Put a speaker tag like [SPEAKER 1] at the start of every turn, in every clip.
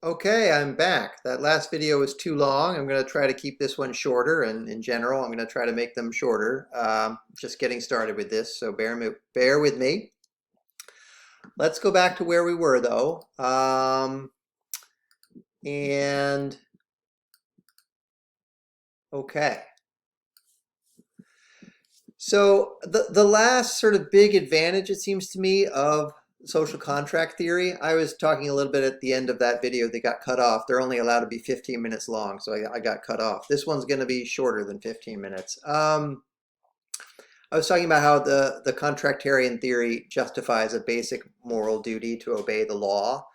[SPEAKER 1] Okay, I'm back. That last video was too long. I'm going to try to keep this one shorter, and in general, I'm going to try to make them shorter. Just getting started with this, so bear with me. Let's go back to where we were, though. Okay. So the last sort of big advantage, it seems to me, of social contract theory, I was talking a little bit at the end of that video that got cut off. They're only allowed to be 15 minutes long, so I got cut off. This one's going to be shorter than 15 minutes. I was talking about how the contractarian theory justifies a basic moral duty to obey the law.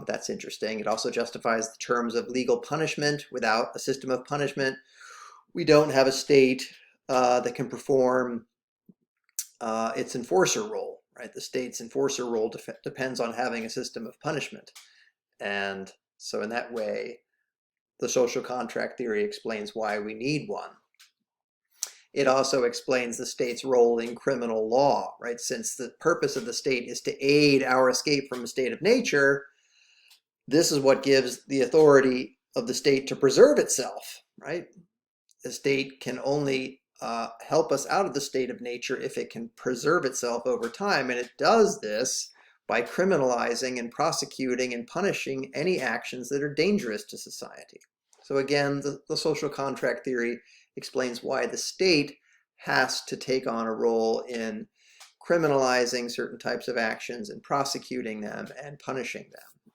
[SPEAKER 1] That's interesting. It also justifies the terms of legal punishment. Without a system of punishment, we don't have a state that can perform its enforcer role, right? The state's enforcer role depends on having a system of punishment. And so in that way, the social contract theory explains why we need one. It also explains the state's role in criminal law, right? Since the purpose of the state is to aid our escape from a state of nature, this is what gives the authority of the state to preserve itself, right? The state can only help us out of the state of nature if it can preserve itself over time, and it does this by criminalizing and prosecuting and punishing any actions that are dangerous to society. So again, the social contract theory explains why the state has to take on a role in criminalizing certain types of actions and prosecuting them and punishing them,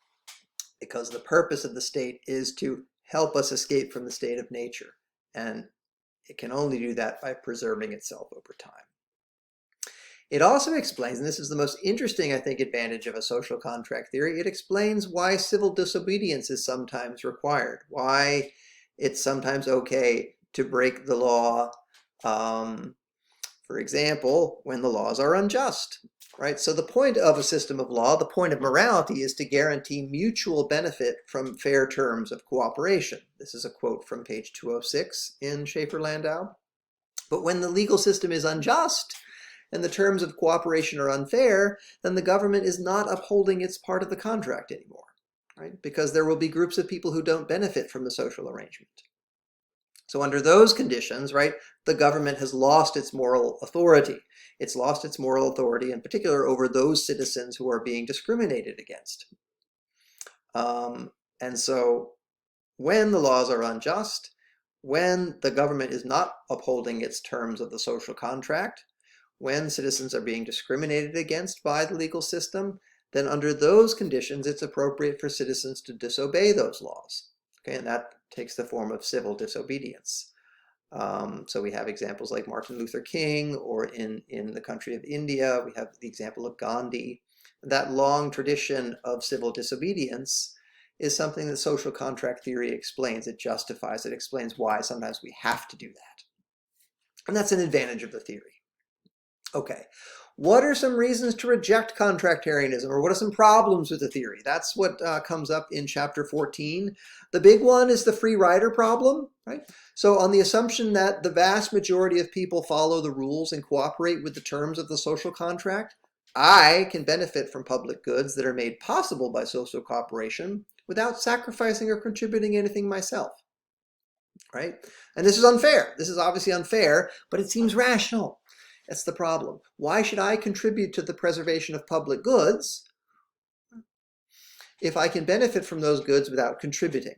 [SPEAKER 1] because the purpose of the state is to help us escape from the state of nature, and it can only do that by preserving itself over time. It also explains, and this is the most interesting, I think, advantage of a social contract theory, it explains why civil disobedience is sometimes required, why it's sometimes okay to break the law, for example, when the laws are unjust, right? So the point of a system of law, the point of morality, is to guarantee mutual benefit from fair terms of cooperation. This is a quote from page 206 in Shafer-Landau. But when the legal system is unjust and the terms of cooperation are unfair, then the government is not upholding its part of the contract anymore, right? Because there will be groups of people who don't benefit from the social arrangement. So under those conditions, right, the government has lost its moral authority. It's lost its moral authority in particular over those citizens who are being discriminated against. And so when the laws are unjust, when the government is not upholding its terms of the social contract, when citizens are being discriminated against by the legal system, then under those conditions, it's appropriate for citizens to disobey those laws. Okay, and that takes the form of civil disobedience. So we have examples like Martin Luther King, or in the country of India, we have the example of Gandhi. That long tradition of civil disobedience is something that social contract theory explains. It justifies, it explains why sometimes we have to do that. And that's an advantage of the theory. Okay, what are some reasons to reject contractarianism, or what are some problems with the theory? That's what comes up in chapter 14. The big one is the free rider problem, right? So on the assumption that the vast majority of people follow the rules and cooperate with the terms of the social contract, I can benefit from public goods that are made possible by social cooperation without sacrificing or contributing anything myself, right? And this is unfair. This is obviously unfair, but it seems rational. That's the problem. Why should I contribute to the preservation of public goods if I can benefit from those goods without contributing?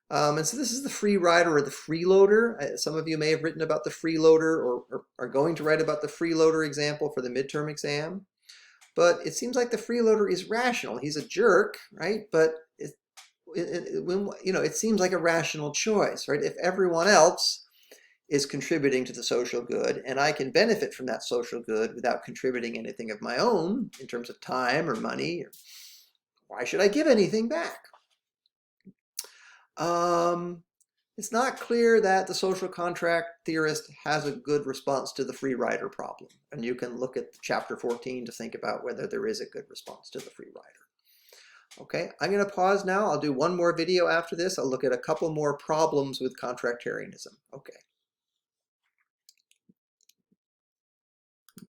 [SPEAKER 1] And so this is the free rider or the freeloader. Some of you may have written about the freeloader, or are going to write about the freeloader example for the midterm exam. But it seems like the freeloader is rational. He's a jerk, right? But it seems like a rational choice, right? If everyone else is contributing to the social good, and I can benefit from that social good without contributing anything of my own in terms of time or money, why should I give anything back? It's not clear that the social contract theorist has a good response to the free rider problem. And you can look at chapter 14 to think about whether there is a good response to the free rider. Okay, I'm going to pause now. I'll do one more video after this. I'll look at a couple more problems with contractarianism. Okay.